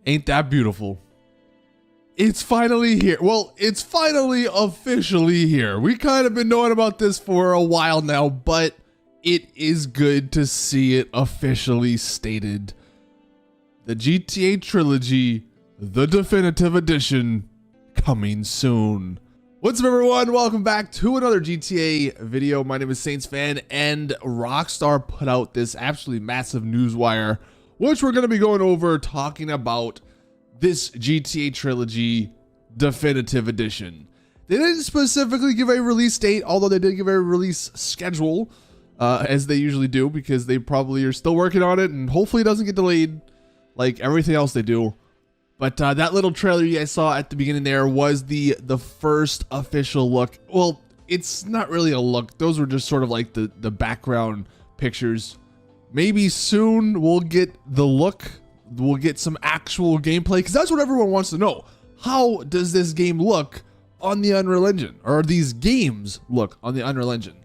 Ain't that beautiful? It's finally here. Well, it's finally officially here. We kind of been knowing about this for a while now, but it is good to see it officially stated. The GTA Trilogy, the definitive edition, coming soon. What's up, everyone? Welcome back to another GTA video. My name is Saintsfan, and Rockstar put out this absolutely massive newswire, which we're going to be going over, talking about this GTA Trilogy definitive edition. They didn't specifically give a release date, although they did give a release schedule, as they usually do, because they probably are still working on it, and hopefully it doesn't get delayed like everything else they do. But that little trailer you guys saw at the beginning there was the first official look. Well, it's not really a look. Those were just sort of like the background pictures. Maybe soon we'll get the look. We'll get some actual gameplay, because that's what everyone wants to know. How does this game look on the Unreal Engine? Or these games look on the Unreal Engine?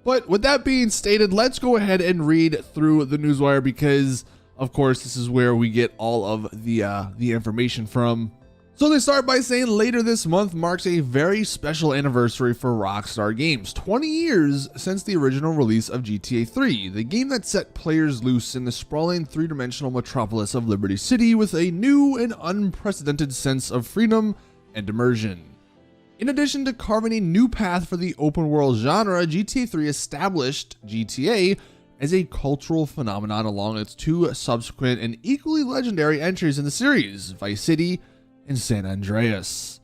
But with that being stated, let's go ahead and read through the newswire, because of course this is where we get all of the information from. So they start by saying later this month marks a very special anniversary for Rockstar Games. 20 years since the original release of GTA 3, the game that set players loose in the sprawling three-dimensional metropolis of Liberty City with a new and unprecedented sense of freedom and immersion. In addition to carving a new path for the open world genre, GTA 3 established GTA as a cultural phenomenon along its two subsequent and equally legendary entries in the series, Vice City and San Andreas.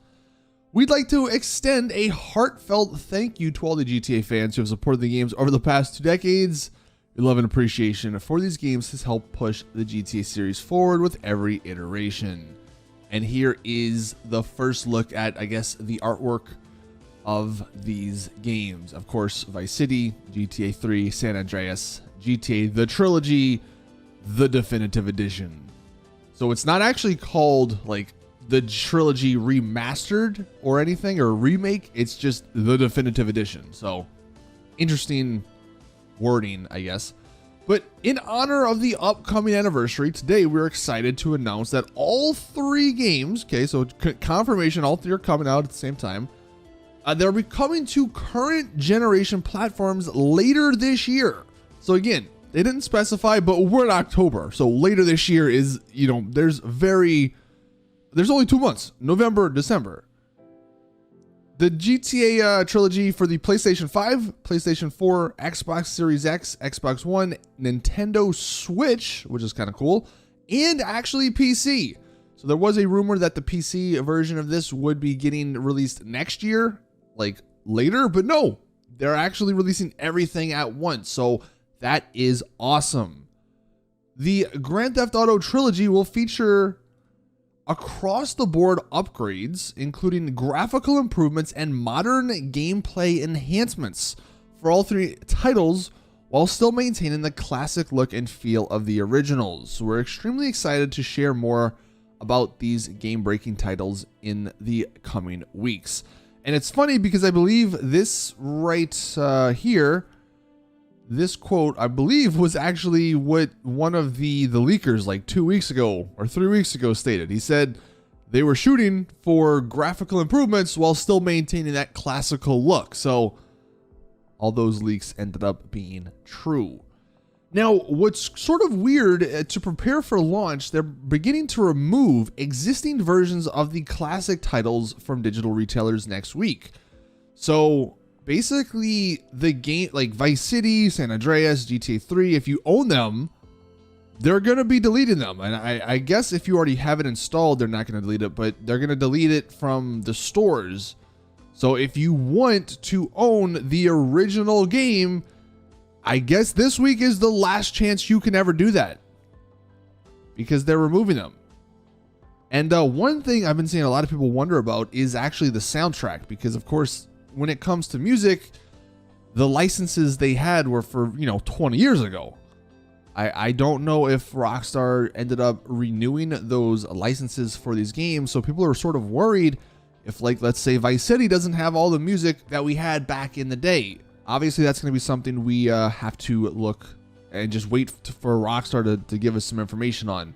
We'd like to extend a heartfelt thank you to all the GTA fans who have supported the games over the past 2 decades. Your love and appreciation for these games has helped push the GTA series forward with every iteration. And here is the first look at, I guess, the artwork of these games. Of course, Vice City, GTA 3, San Andreas, GTA the Trilogy, the definitive edition. So it's not actually called like the Trilogy Remastered or anything, or remake. It's just the definitive edition. So interesting wording, I guess. But in honor of the upcoming anniversary, today we're excited to announce that all 3 games, okay, so confirmation, all 3 are coming out at the same time. They'll be coming to current generation platforms later this year. So again, they didn't specify, but we're in October. So later this year is, you know, there's only 2 months, November, December. The GTA Trilogy for the PlayStation 5, PlayStation 4, Xbox Series X, Xbox One, Nintendo Switch, which is kind of cool, and actually PC. So there was a rumor that the PC version of this would be getting released next year, like later, but no, they're actually releasing everything at once. So that is awesome. The Grand Theft Auto Trilogy will feature across-the-board upgrades, including graphical improvements and modern gameplay enhancements for all 3 titles, while still maintaining the classic look and feel of the originals. So we're extremely excited to share more about these game-breaking titles in the coming weeks. And it's funny because I believe this right here, this quote, I believe, was actually what one of the leakers like 2 weeks ago or 3 weeks ago stated. He said they were shooting for graphical improvements while still maintaining that classical look. So all those leaks ended up being true. Now, what's sort of weird, to prepare for launch, they're beginning to remove existing versions of the classic titles from digital retailers next week. So basically, the game like Vice City, San Andreas, GTA 3, if you own them, they're going to be deleting them. And I guess if you already have it installed, they're not going to delete it, but they're going to delete it from the stores. So if you want to own the original game, I guess this week is the last chance you can ever do that, because they're removing them. And one thing I've been seeing a lot of people wonder about is actually the soundtrack, because of course, when it comes to music, the licenses they had were for, 20 years ago. I don't know if Rockstar ended up renewing those licenses for these games. So people are sort of worried if, like, let's say Vice City doesn't have all the music that we had back in the day. Obviously, that's going to be something we have to look and just wait for Rockstar to give us some information on.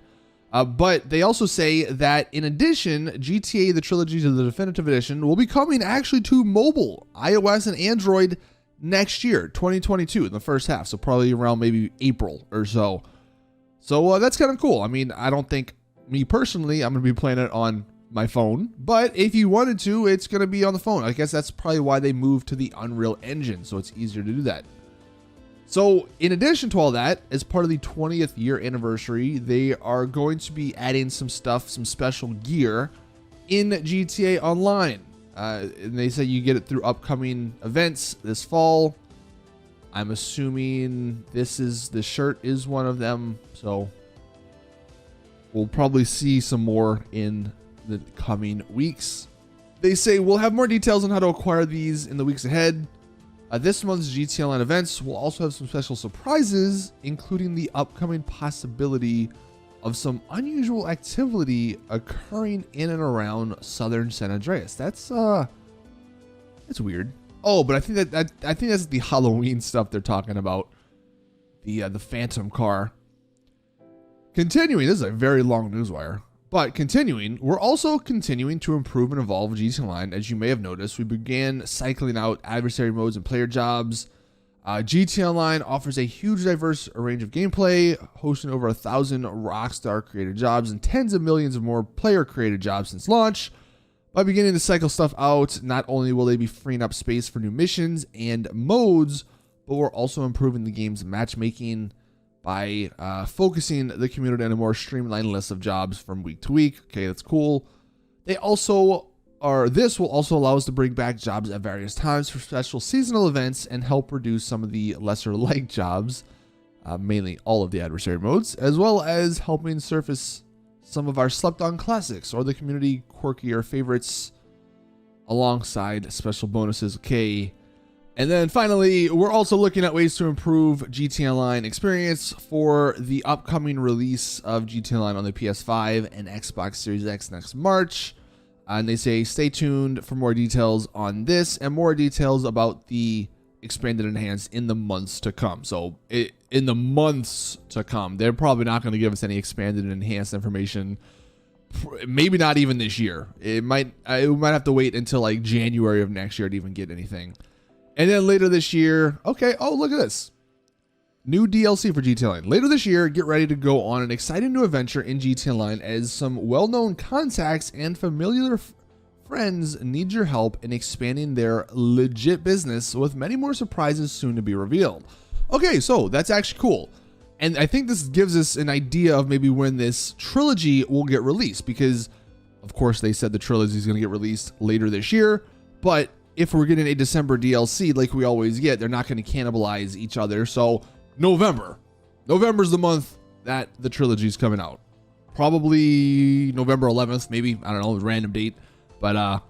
But they also say that in addition, GTA, the Trilogy to the Definitive Edition, will be coming actually to mobile, iOS and Android next year, 2022, in the first half. So probably around maybe April or so. So that's kind of cool. I mean, I don't think, me personally, I'm going to be playing it on my phone. But if you wanted to, it's going to be on the phone. I guess that's probably why they moved to the Unreal Engine, so it's easier to do that. So in addition to all that, as part of the 20th year anniversary, they are going to be adding some stuff, some special gear in GTA Online. And they say you get it through upcoming events this fall. I'm assuming the shirt is one of them. So we'll probably see some more in the coming weeks. They say we'll have more details on how to acquire these in the weeks ahead. This month's GTA Online events will also have some special surprises, including the upcoming possibility of some unusual activity occurring in and around southern San Andreas. That's weird. Oh, but I think that's the Halloween stuff they're talking about. The Phantom car. Continuing, this is a very long newswire. But continuing, we're also continuing to improve and evolve GTA Online. As you may have noticed, we began cycling out adversary modes and player jobs. GTA Online offers a huge diverse range of gameplay, hosting over 1,000 Rockstar created jobs and tens of millions of more player created jobs since launch. By beginning to cycle stuff out, not only will they be freeing up space for new missions and modes, but we're also improving the game's matchmaking by focusing the community on a more streamlined list of jobs from week to week. Okay, that's cool. This will also allow us to bring back jobs at various times for special seasonal events and help reduce some of the lesser liked jobs, mainly all of the adversary modes, as well as helping surface some of our slept on classics or the community quirkier favorites alongside special bonuses. Okay. And then finally, we're also looking at ways to improve GTA Online experience for the upcoming release of GTA Online on the PS5 and Xbox Series X next March. And they say stay tuned for more details on this and more details about the expanded and enhanced in the months to come. So in the months to come, they're probably not going to give us any expanded and enhanced information. Maybe not even this year. We might have to wait until like January of next year to even get anything. And then later this year, okay, oh, look at this. New DLC for GTA Online. Later this year, get ready to go on an exciting new adventure in GTA Online as some well-known contacts and familiar friends need your help in expanding their legit business with many more surprises soon to be revealed. Okay, so that's actually cool. And I think this gives us an idea of maybe when this trilogy will get released because, of course, they said the trilogy is going to get released later this year, but if we're getting a December DLC like we always get, they're not going to cannibalize each other. So November's the month that the trilogy is coming out. Probably November 11th, maybe, I don't know, random date, but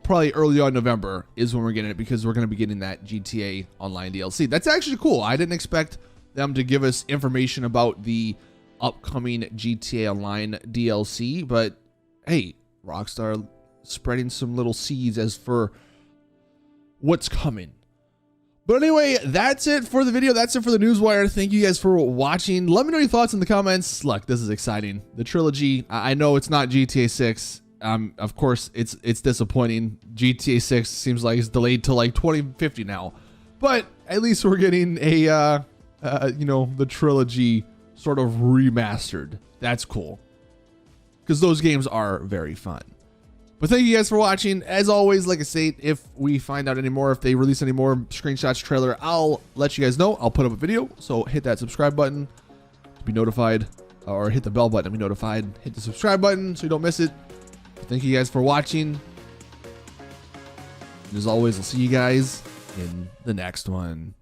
probably early on November is when we're getting it because we're going to be getting that GTA Online DLC. That's actually cool. I didn't expect them to give us information about the upcoming GTA Online DLC, but hey, Rockstar spreading some little seeds as for what's coming. But anyway, that's it for the video. That's it for the Newswire. Thank you guys for watching. Let me know your thoughts in the comments. Look, this is exciting. The trilogy, I know it's not GTA 6. Of course, it's disappointing. GTA 6 seems like it's delayed till like 2050 now. But at least we're getting a, the trilogy sort of remastered. That's cool. Because those games are very fun. But thank you guys for watching. As always, like I say, if we find out any more, if they release any more screenshots, trailer, I'll let you guys know. I'll put up a video. So hit that subscribe button to be notified, or hit the bell button to be notified. Hit the subscribe button so you don't miss it. Thank you guys for watching. And as always, I'll see you guys in the next one.